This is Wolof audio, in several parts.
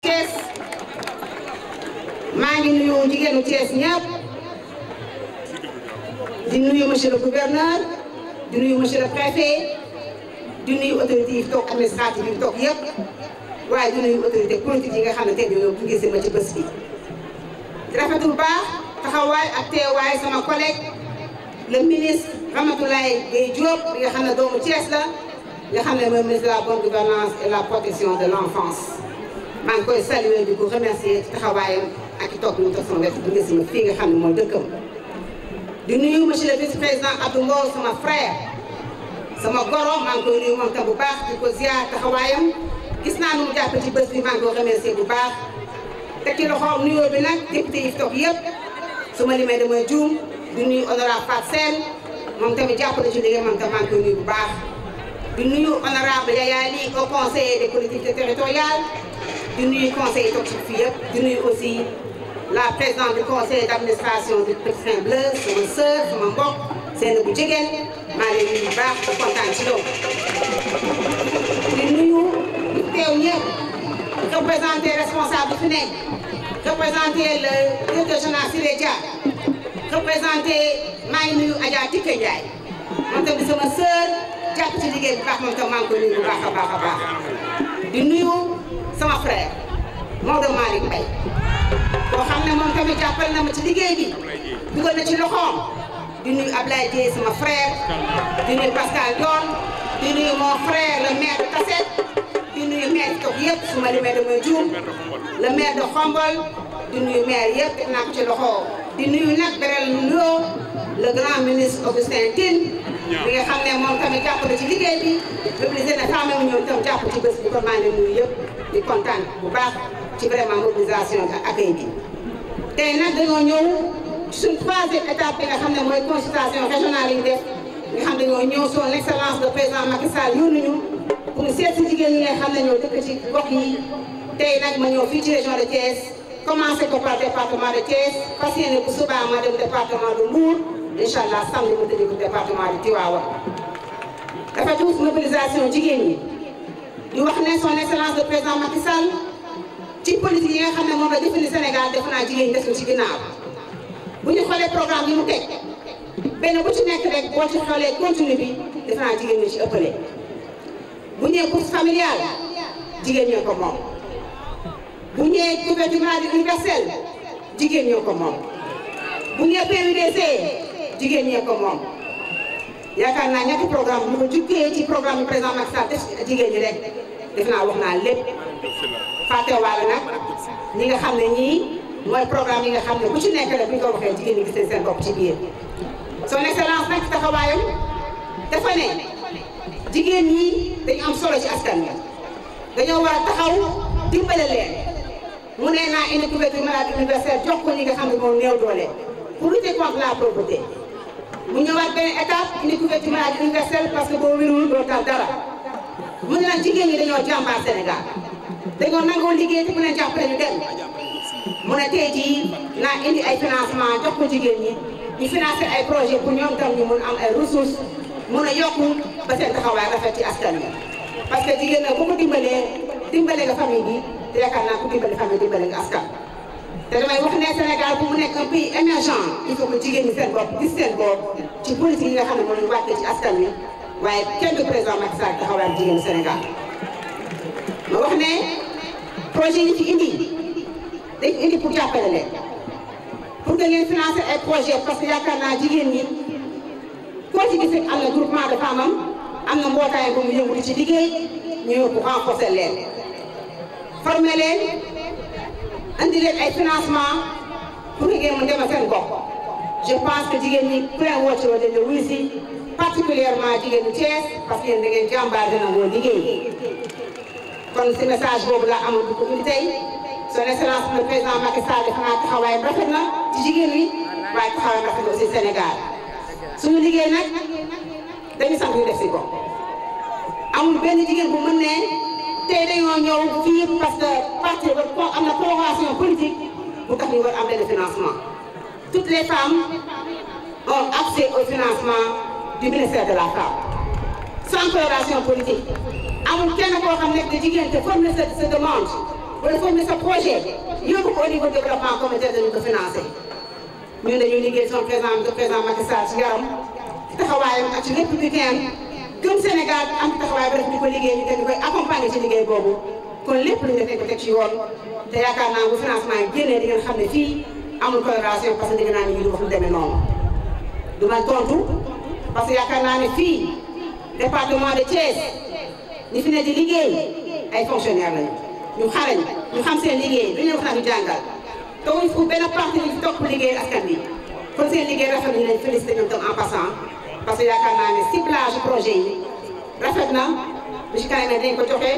Thiès maa ngi nuyu jigéenu Thiès ñëpp di nuyu monsieur le gouverneur di nuyu monsieur le préfet di nuyu autorité yi toog administrative yi toog yëpp waaye di nuyu autorité politique yi nga xam ne tey ñoo gunge si ma ci bés bi. di rafetlu bu baax taxawaay ak teewaay sama collègue le ministre Ramatoulaye Gueye Diop bi nga xam ne doomu Thiès la nga xam ne mooy ministre de la bonne gouvernance et la protection de l'enfance. maa ngi koy saluer di ko remercier ci taxawaayam ak i toog ñu toog sama wet gunge si ma fii nga xam ne mooy dëkkam. di nuyu monsieur le vice-président Abdou Mbow sama frère sama goro maa ngi koy nuyu moom tam bu baax di ko ziar taxawaayam gis naa nu mu jàpp ci bés bi maa ngi koy remercier bu baax te ci loxoom nuyoo bi nag député yi fi toog yëpp su ma limee damay juum di nuyu honorable Fatou Sène moom tamit jàpp na ci liggéey moom tam maa ngi koy nuyu bu baax di nuyu honorable Yaya Ly au conseil des collectivités territoriales di nuyu conseil yi toog ci fii yëpp di nuyu aussi la présidente du conseil d'administration du Petit Train Bleu sama sœur sama mbokk seen bu jigéen maa ngi leen di baax di kontaan ci loolu. di nuyu di teew ñëpp représenté responsable bi fi nekk représenté le directeur général Siré Dia représenté maa ngi nuyu Adja Tické Ndiaye moom tamit sama sœur jàpp ci liggéey bu baax moom tam maa ngi koy nuyu bu baax a baax a baax di nuyu sama frère Maodo Malick Mbaye boo xam ne moom tamit jàppale na ma ci liggéey bi dugal na ci loxoom di nuyu Ablaye Dieye sama frère di nuyu Pascal Dione di nuyu mon frère le maire de Tassette di nuyu maire yi toog yëpp su ma limee damay juum le maire de Khombole di nuyu maire yëpp def naa ko ci loxo di nuyu nag beral nuyoo le grand ministre Augustin Tine bi nga xam ne moom tamit jàpp na ci liggéey bi mobilisé na femme mu ñoom tam jàpp ci bés bi kon maa ngi nuyu yëpp di kontaan bu baax ci vraiment mobilisation ak accueil bi. tey nag dañoo ñëw suñ troisième étape bi nga xam ne mooy consultation régionale yi ñu def nga xam ne dañoo ñëw son excellence de président Macky Sall yónni ñu pour ñu seet si jigéen ñi nga xam ne ñoo dëkk ci gox yi tey nag ma ñëw fii ci région de Thiès commencé ko par département de Thiès fas yéene bu subaa ma dem département de Mbour incha allah samedi ma tëjee ko département de Tivaouane. dafa tuus mobilisation jigéen ñi di wax ne son excellence de président Macky Sall ci politique yi nga xam ne moom la défini Sénégal def naa jigéen ñi des ci ginnaaw bu ñu xoolee programme yi mu teg benn bu ci nekk rek boo ci xoolee continue bi def naa jigéen ñi ci ëppale bu ñëwee bourse familiale jigéen ñoo ko moom bu ñëwee couverture maladie universelle jigéen ñoo ko moom bu ñëwee PUDC jigéen ñee ko moom yaakaar naa ñetti programme bu ko jukkee ci programme bi président Macky Sall def jigéen ñi rek def naa wax naa lépp fàttewaale nag ñi nga xam ne ñii mooy programme yi nga xam ne bu ci nekk rek bu ñu ko waxee jigéen ñi gis nañ seen bopp ci biir son excellence nag taxawaayam dafa ne jigéen ñi dañu am solo ci askan wi dañoo war a taxaw dimbale leen mu ne naa indi couverture maladie universelle jox ko ñi nga xam ne moom néew doole pour lutter contre la pauvreté mu ñëwaat benn étape indi couverture maladie universelle parce que boo wérul doo tal dara mu ne nag jigéen ñi dañoo jàmbaar Sénégal dañoo nangoo liggéey te ku leen jàppale ñu dem mu ne tey jii naa indi ay financement jox ko jigéen ñi ñu financer ay projet pour ñoom tam ñu mun am ay ressources mun a yokku ba seen taxawaay rafet ci askan wi parce que jigéen nag boo ko dimbale nga famille bi te yaakaar naa ku dimbale famille dimbale nga askan te damay wax ne Sénégal bu mu nekk un pays émergent il faut que jigéen ñi seen bopp gis seen bopp ci politique yi nga xam ne moo ñu wàccee ci askan wi waaye kenn du président Macky Sall taxawaay jigéen Sénégal ma wax ne projet yi fi indi dañ indi pour jàppale leen pour que ngeen financer ay projet parce que yaakaar naa jigéen ñi koo ci gis am na groupement de femmes am na mbootaay bu mu yëngu ci liggéey ñu ñëw pour renforcer leen former leen andi leen ay financement pour que ngeen mën demal seen gox je pense que jigéen ñi plein woote wa dañu wuyu si particulièrement jigéen ñi Thiès parce que yéen da ngeen jàmbaar dina ngoo liggéey kon si message boobu la amoon di ko indi tey son excellence le président Macky Sall def naa taxawaayam rafet na ci jigéen ñi waaye taxawaayam rafet na aussi Sénégal suñu liggéey nag dañu sant ñu def si ko amul benn jigéen bu mën ne tey dañoo ñëw fii parce que parti am na convention politique bu tax ñu war am benn financement toutes les femmes ont accès au financement du ministère de la femme sans coloration politique amul kenn koo xam ne jigéen te formule sa demande wala former sa projet yóbbu ko au niveau développement communautaire dañu ko financé ñun dañuy liggéey son président Macky Sall ci yaram ci taxawaayam ak ci républicain gëm Sénégal am taxawaay ba def di ko liggéey ñu dañu koy accompagner ci liggéey boobu kon lépp lu ñu def ko teg ci yoon te yaakaar naa bu financement yi génnee di ngeen xam ne fii amul coloration parce que dégg naa ni ñu di wax lu demee noonu du ma tontu parce que yaakaar naa ne fii département de Thiès ñi fi ne di liggéey ay fonctionnaires lañu ñu xarañ ñu xam seen liggéey dañu wax naa ñu jàngal te wuñ fu benn parti ñu fi topp liggéey askan bi kon seen liggéey rafet nañu leen félicité ñoom tam en passant parce que yaakaar naa ne ciblage projet yi rafet na lu ci kanam dañ ko joxe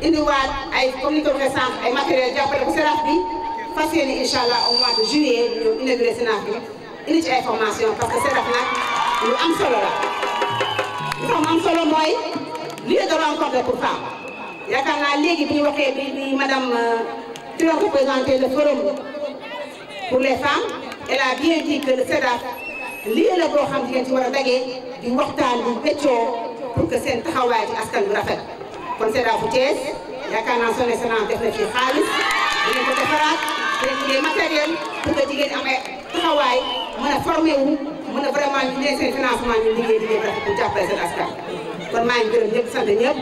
indiwaat ay comme ni ko waxee sànq ay matériel jàppale ko SEDAF bi fas yéene incha allah au mois de juillet ñu inauguré SEDAF bi indi ci ay formation parce que SEDAF nag lu am solo la lu am solo mooy lieu de rencontre pour femmes yaakaar naa léegi bi ñu waxee bi madame qui doon représenter le forum pour les femmes elle a bien dit que le SEDAF lieu la boo xam jigéen ci war a dagee di waxtaan di weccoo pour que seen taxawaay ci askan bu rafet kon SEDAF bu Thiès yaakaar naa son excellence def na ci xaalis dinañ ko defaraat dinañ liggéey matériel pour que jigéen am ay taxawaay mën a formé wu mën a vraiment ñu ne seen financement ñu liggéey rafet pour jàppale seen askan kon maa ngi gërëm ñëpp sant ñëpp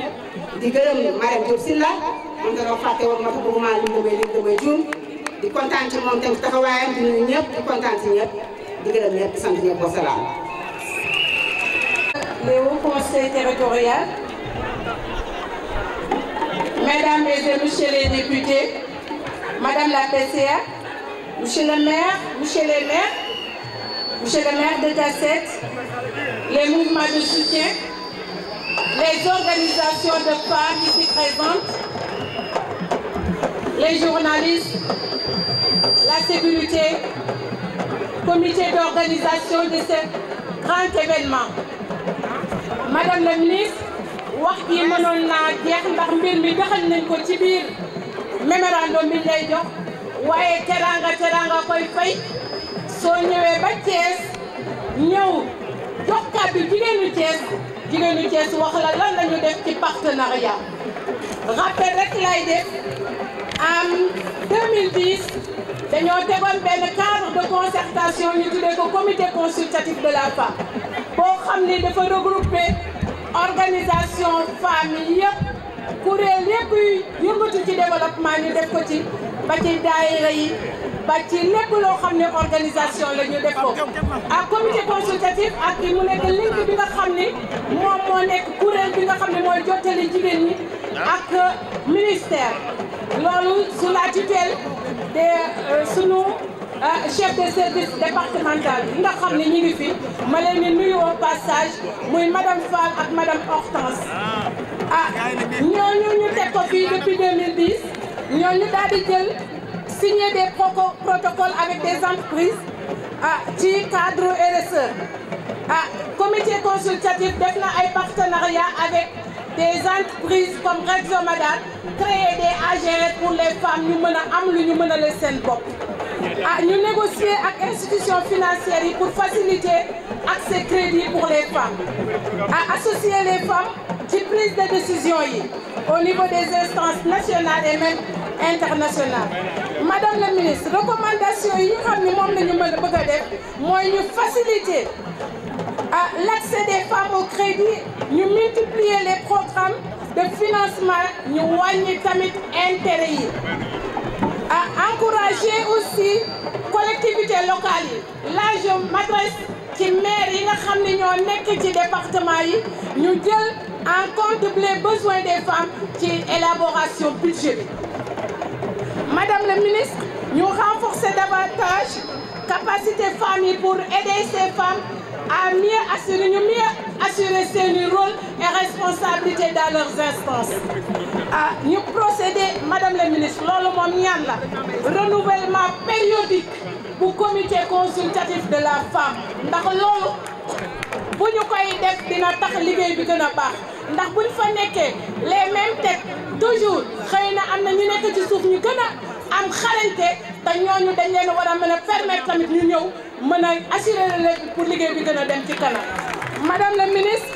di gërëm Mariam Diop Sylla moom dañoo fàtte woon ma ko bëgguma lim damay juum di kontaan ci moom tamit taxawaayam di nuyu ñëpp di kontaan ci ñëpp di gërëm ñëpp di sant ñëpp wasalaam. Les hauts conseils territoriaux, mesdames et messieurs les députés, madame la PCA, monsieur le maire, monsieur les maires, monsieur le maire de Tassette, les mouvements de soutien, les organisations de femmes ici présentes, les journalistes, la sécurité, comité d'organisation de ce grand événement. Madame la ministre, wax ji mënoon naa jeex ndax mbir mi doxal nañ ko ci biir mémorandum bi lay jox waaye teranga koy fay soo ñëwee ba Thiès ñëw jox kàddu jigéenu Thiès wax la lan la ñu def ci partenariat. Rappel rek lay def en 2010 dañoo tegoon benn cadre de concertation ñu tuddee ko comité consultatif de la femme boo xam ni dafa regrouper organisation femmes yi yëpp kuréel yëpp yu yëngatu ci développement ñu def ko ci ba ci daayira yi ba ci lépp loo xam ne organisation la ñu def ko ak comité consultatif ak yi mu nekk link bi nga xam ni moom moo nekk kuréel bi nga xam ne mooy jottali jigéen ñi ak ministère loolu sous la tutelle de sunu chef de service départemental yi nga xam ne ñu ngi fi ma leen di nuyu au passage muy madame Fall ak madame Hortense ñooñu ñu teg ko fii depuis 2010 ñooñu daal di jël signer des protocoles avec des entreprises ci cadre RSE comité consultatif def na ay partenariat avec des entreprises comme Rexomadal créer des AGR pour les femmes ñu mën a am lu ñu mën a leen seen bopp ñu négocier ak institutions financières yi pour faciliter accès crédit pour les femmes associer les femmes ci prise de décision yi au niveau des instances nationales et même internationales. Madame la ministre recommandation yi ñu xam ni moom la ñu mën a bëgg a def mooy ñu faciliter l'accès des femmes au crédit ñu multiplier les programmes de financement ñu wàññi tamit intérêt yi encourager aussi collectivités locales yi là je m'adresse ci maire yi nga xam ne ñoo nekk ci département yi ñu jël en compte les besoins des femmes ci élaboration budget bi. Madame la ministre ñu renforcer davantage capacité femmes yi pour aider ces femmes à mieux assurer seeni rôle et responsabilité dans leurs instances ñu procéder madame la ministre loolu moom ñaan la renouvellement périodique bu comité consultatif de la femme ndax loolu bu ñu koy def dina tax liggéey bi gën a baax ndax buñ fa nekkee les mêmes têtes toujours xëy na am na ñu nekk ci suuf ñu gën a am xarañte te ñooñu dañ leen war a mën a permettre tamit ñu ñëw mën a assurer leen pour liggéey bi gën a dem ci kanam. Madame la ministre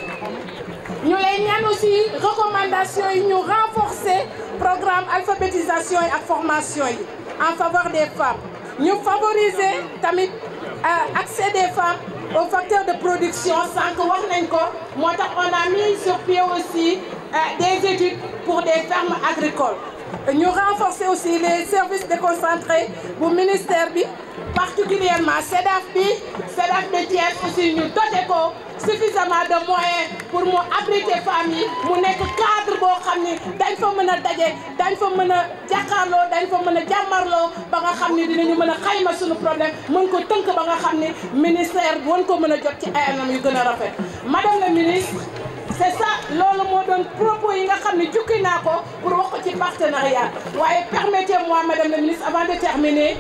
ñu lay ñaan aussi recommandation yi ñu renforcer programme alphabétisation et formation en faveur des femmes. Nous favoriser tamit accès des femmes aux facteurs de production sans que on a mis sur pied aussi des études pour des fermes agricoles. Nous renforcer aussi les services déconcentrés pour le ministère, particulièrement CEDAF de Thiès aussi, nous dotons suffisamment de moyens pour nous abriter les familles, pour nous cadre pour dañ fa mën a daje dañ fa mën a jàkkaarloo dañ fa mën a jàmmarloo ba nga xam ne dinañu mën a xayma suñu problème mën ko tënk ba nga xam ne ministère won ko mën a jot ci ay anam yu gën a rafet. Madame la ministre, c'est ça loolu moo doon propos yi nga xam ne jukki naa ko pour wax ko ci partenariat. Waaye permettez-moi Madame la ministre, avant de terminer,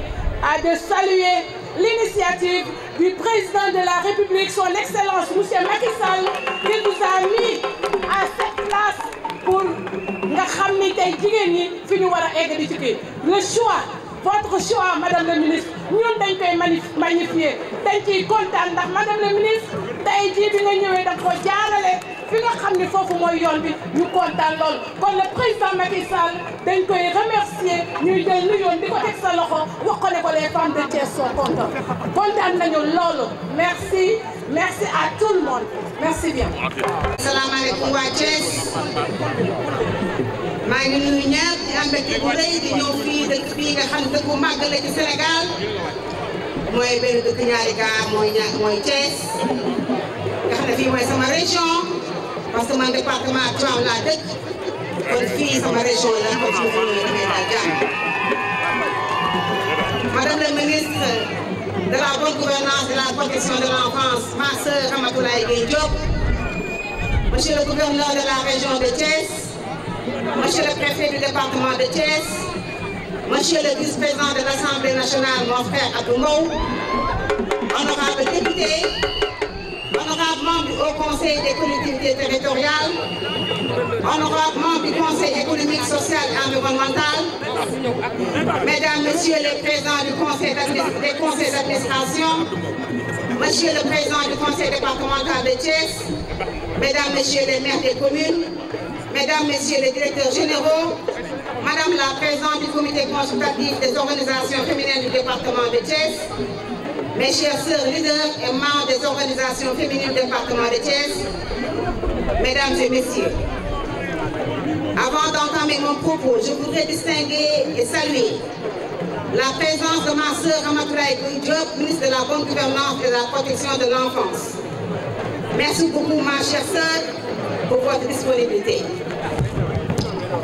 de saluer l'initiative du président de la République, son Excellence M. Macky Sall, qui nous a mis à cette place pour nga xam ni tey jigéen ñi fi ñu war a egg di ci kii. Le choix, votre choix Madame la ministre, ñun dañ koy magnifier dañ ciy kontaan ndax Madame la ministre tey jii bi nga ñëwee da ko jaarale fi nga xam ni foofu mooy yoon bi ñu kontaan lool. Kon le président Macky Sall dañ koy remercier ñuy jël lu yoon di ko teg sa loxo wax ko ne ko les femmes de Thiès sont contentes. Kontaan nañu loolu. Merci, merci à tout le monde. Merci bien. Asalaamaaleykum waa Thiès maa ngi nuyu ñëpp di am mbégte bu rëy di ñëw fii dëkk bii nga xam ne dëkku màgg la ci Sénégal mooy benn dëkk ñaari gaar mooy Thiès nga xam ne fii mooy sama région parce que man département Tivaouane laa dëkk kon fii sama région la kon su ma ko ñëwee damay daal jàmm. Madame la ministre de la bonne gouvernance et de la protection de l'enfance, ma sœur Ramatoulaye Gueye Diop, Monsieur le gouverneur de la région de Thiès, Monsieur le préfet du département de Thiès, Monsieur le vice-président de l'Assemblée nationale, mon frère Abdou Mbow, honorables députés, honorables membres du Haut Conseil des collectivités territoriales, honorables membres du Conseil économique, social et environnemental, Mesdames, Messieurs les présidents du conseil des conseils d'administration, Monsieur le président du conseil départemental de Thiès, Mesdames, Messieurs les maires des communes, Mesdames, Messieurs les directeurs généraux, Madame la présidente du comité consultatif des organisations féminines du département de Thiès, mes chères sœurs leaders et membres des organisations féminines du département de Thiès, Mesdames et Messieurs, avant d'entamer mon propos, je voudrais distinguer et saluer la présence de ma sœur Ramatoulaye Gueye Diop, ministre de la bonne gouvernance et de la protection de l'enfance. Merci beaucoup ma chère sœur pour votre disponibilité.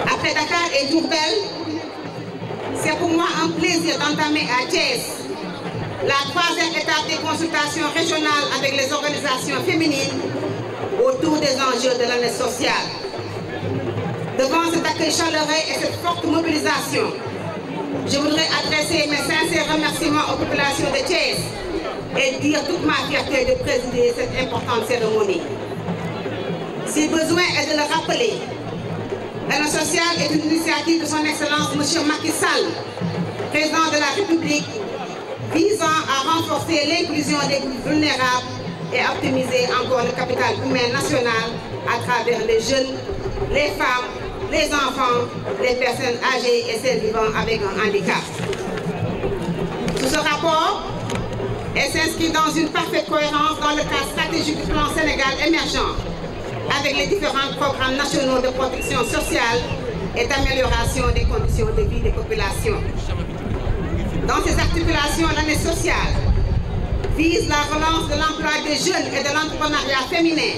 Après Dakar et Diourbel, c'est pour moi un plaisir d'entamer à Thiès la troisième étape des consultations régionales avec les organisations féminines autour des enjeux de l'année sociale. Devant cet accueil chaleureux et cette forte mobilisation, je voudrais adresser mes sincères remerciements aux populations de Thiès et dire toute ma fierté de présider cette importante cérémonie. Si besoin est de le rappeler, l'année sociale est une initiative de son Excellence M. Macky Sall, président de la République, visant à renforcer l'inclusion des groupes vulnérables et à optimiser encore le capital humain national à travers les jeunes, les femmes, les enfants, les personnes âgées et celles vivant avec un handicap. Tout ce rapport s'inscrit dans une parfaite cohérence dans le cadre stratégique du plan Sénégal émergent, avec les différents programmes nationaux de protection sociale et d'amélioration des conditions de vie des populations. Dans ces articulations, l'année sociale vise la relance de l'emploi des jeunes et de l'entrepreneuriat féminin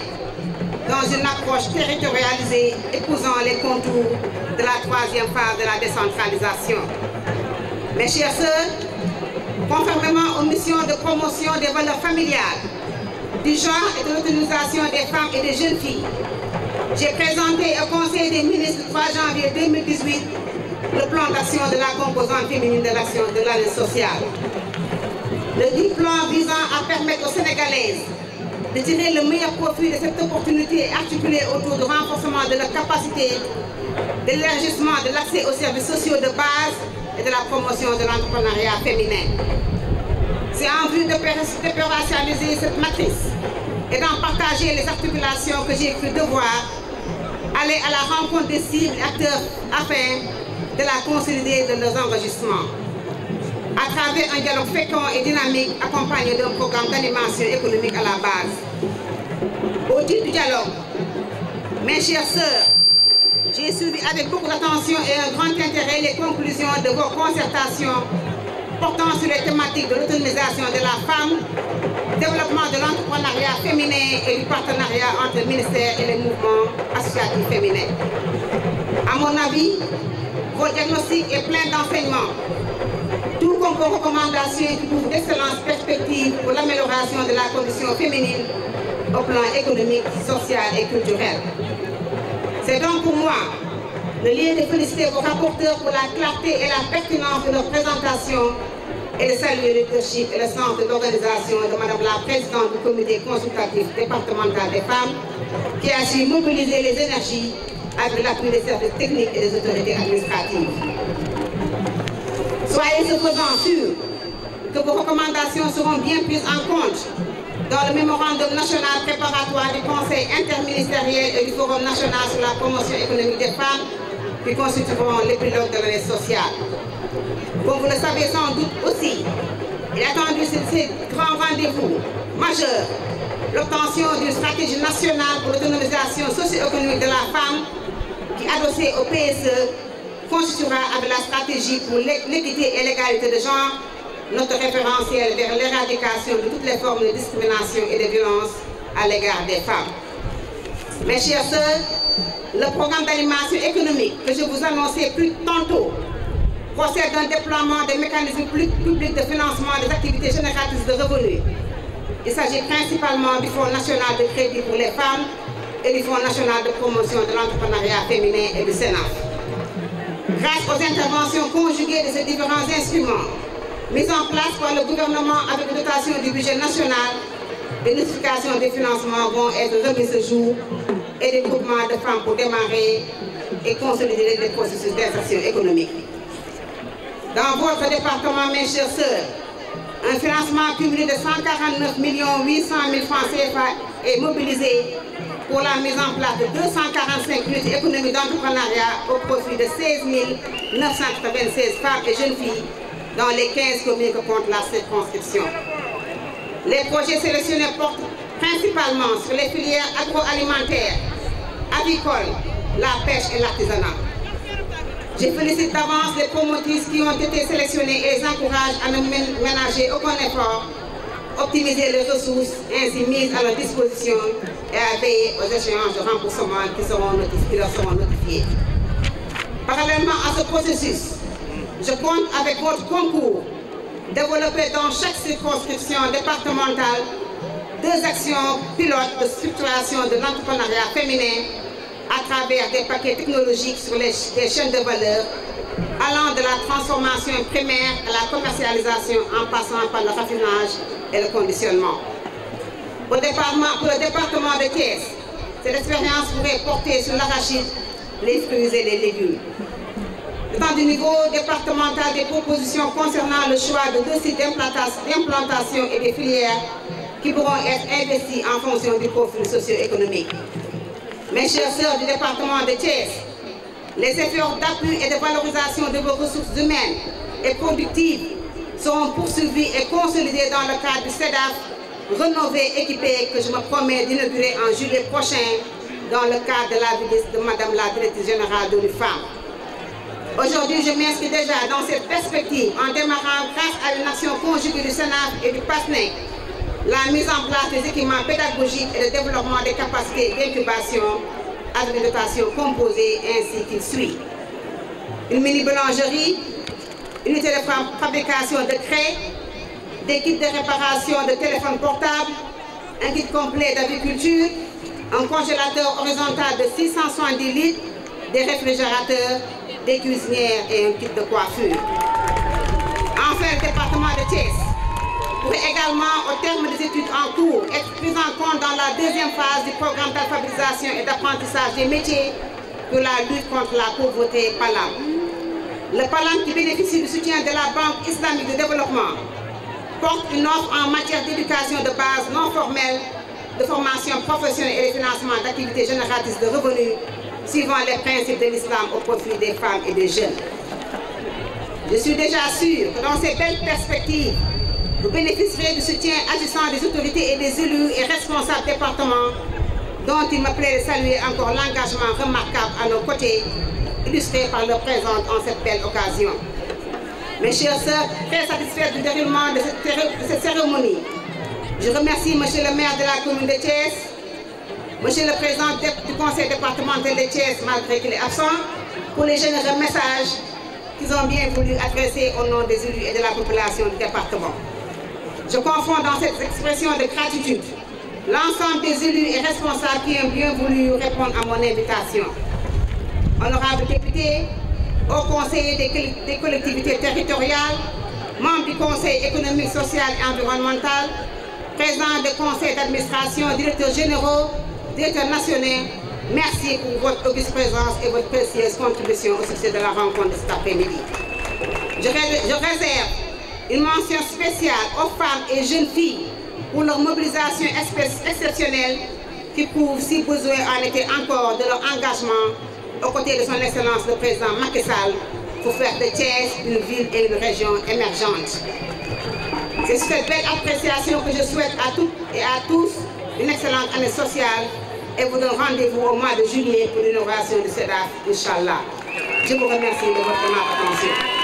dans une approche territorialisée épousant les contours de la troisième phase de la décentralisation. Mes chères sœurs, conformément aux missions de promotion des valeurs familiales, du genre et de l'autonomisation des femmes et des jeunes filles, j'ai présenté au Conseil des ministres le 3 janvier 2018 le plan d'action de la composante féminine de l'action de l'année sociale. Le dit plan visant à permettre aux Sénégalaises de tirer le meilleur profit de cette opportunité articulée autour du renforcement de leur capacité, de l'élargissement de l'accès aux services sociaux de base et de la promotion de l'entrepreneuriat féminin. C'est en vue d'opérationnaliser cette matrice et d'en partager les articulations que j'ai cru devoir aller à la rencontre des cibles et acteurs afin de la consolider de leurs enregistrements. À travers un dialogue fécond et dynamique accompagné d'un programme d'animation économique à la base. Au titre du dialogue, mes chères sœurs, j'ai suivi avec beaucoup d'attention et un grand intérêt les conclusions de vos concertations portant sur les thématiques de l'autonomisation de la femme, développement de l'entrepreneuriat féminin et du partenariat entre le ministère et les mouvements associatifs féminins. À mon avis, vos diagnostics est plein d'enseignements, tout comme vos recommandations qui couvrent d'excellentes perspectives pour l'amélioration de la condition féminine au plan économique, social et culturel. C'est donc pour moi le lieu de féliciter vos rapporteurs pour la clarté et la pertinence de leur présentation et de saluer le leadership et le sens de l'organisation de Madame la Présidente du Comité consultatif départemental des femmes qui a su mobiliser les énergies avec l'appui des services techniques et des autorités administratives. Soyez cependant sûrs que vos recommandations seront bien prises en compte dans le mémorandum national préparatoire du Conseil interministériel et du Forum national sur la promotion économique des femmes qui constitueront les pilotes de l'année sociale. Comme vous le savez sans doute aussi, il est attendu ces grands rendez-vous majeurs, l'obtention d'une stratégie nationale pour l'autonomisation socio-économique de la femme qui, adossée au PSE, constituera avec la stratégie pour l'équité et l'égalité de genre notre référentiel vers l'éradication de toutes les formes de discrimination et de violence à l'égard des femmes. Mes chères sœurs, le programme d'animation économique que je vous annonçais plus tantôt procède d'un déploiement des mécanismes publics de financement des activités génératrices de revenus. Il s'agit principalement du Fonds national de crédit pour les femmes et du Fonds national de promotion de l'entrepreneuriat féminin et du Sénat. Grâce aux interventions conjuguées de ces différents instruments, mis en place par le gouvernement avec une dotation du budget national, des notifications de financement vont être remises ce jour et des groupements de femmes pour démarrer et consolider les processus d'insertion économique. Dans votre département, mes chères sœurs, un financement cumulé de 149 800 000 francs CFA est mobilisé pour la mise en place de 245 unités économiques d'entrepreneuriat au profit de 16 996 femmes et jeunes filles dans les 15 communes que compte la circonscription. Les projets sélectionnés portent principalement sur les filières agroalimentaires, avicoles, la pêche et l'artisanat. Je félicite d'avance les promotrices qui ont été sélectionnées et les encourage à ne ménager aucun effort, optimiser les ressources ainsi mises à leur disposition et à veiller aux échéances de remboursement qui leur seront notifiées. Parallèlement à ce processus, je compte avec votre concours développer dans chaque circonscription départementale 2 actions pilotes de structuration de l'entrepreneuriat féminin à travers des paquets technologiques sur les chaînes de valeur allant de la transformation primaire à la commercialisation en passant par le raffinage et le conditionnement. Pour le département de Thiès, cette expérience pourrait porter sur l'arachide, les fruits et les légumes. Dans du niveau départemental, des propositions concernant le choix de 2 sites d'implantation et des filières qui pourront être investis en fonction du profil socio-économique. Mes chères sœurs du département de Thiès, les efforts d'appui et de valorisation de vos ressources humaines et productives seront poursuivis et consolidés dans le cadre du CEDAF, rénové et équipé que je me promets d'inaugurer en juillet prochain dans le cadre de la visite de Madame la Directrice Générale de l'UFAM. Aujourd'hui, je m'inscris déjà dans cette perspective en démarrant, grâce à une action conjuguée du Sénat et du PASNEC, la mise en place des équipements pédagogiques et le développement des capacités d'incubation avec une dotation composée ainsi qu'il suit. Une mini-boulangerie, unité de fabrication de craie, des kits de réparation de téléphones portables, un kit complet d'agriculture, un congélateur horizontal de 670 litres, des réfrigérateurs, des cuisinières et un kit de coiffure. Enfin, le département de Thiès pourrait également, au terme des études en cours, être pris en compte dans la 2e phase du programme d'alphabétisation et d'apprentissage des métiers pour la lutte contre la pauvreté PALAM. Le PALAM, qui bénéficie du soutien de la Banque islamique de développement, porte une offre en matière d'éducation de base non formelle, de formation professionnelle et de financement d'activités génératrices de revenus suivant les principes de l'islam au profit des femmes et des jeunes. Je suis déjà sûre que dans ces belles perspectives, vous bénéficierez du soutien agissant des autorités et des élus et responsables départements dont il me plaît de saluer encore l'engagement remarquable à nos côtés, illustré par leur présence en cette belle occasion. Mes chers sœurs, très satisfaite du déroulement de cette cérémonie, je remercie Monsieur le maire de la commune de Thiès, Monsieur le président du conseil départemental de Thiès, malgré qu'il est absent, pour les généreux messages qu'ils ont bien voulu adresser au nom des élus et de la population du département. Je confonds dans cette expression de gratitude l'ensemble des élus et responsables qui ont bien voulu répondre à mon invitation. Honorables députés, hauts conseillers des collectivités territoriales, membres du Conseil économique, social et environnemental, présidents des conseils d'administration, directeurs généraux, directeurs nationaux, merci pour votre auguste présence et votre précieuse contribution au succès de la rencontre de cet après-midi. Je réserve une mention spéciale aux femmes et jeunes filles pour leur mobilisation exceptionnelle qui prouve, si besoin en était encore, de leur engagement aux côtés de son Excellence le Président Macky Sall pour faire de Thiès une ville et une région émergente. C'est sur cette belle appréciation que je souhaite à toutes et à tous une excellente année sociale et vous donne rendez-vous au mois de juillet pour l'inauguration de CEDAF, Inch'Allah. Je vous remercie de votre attention.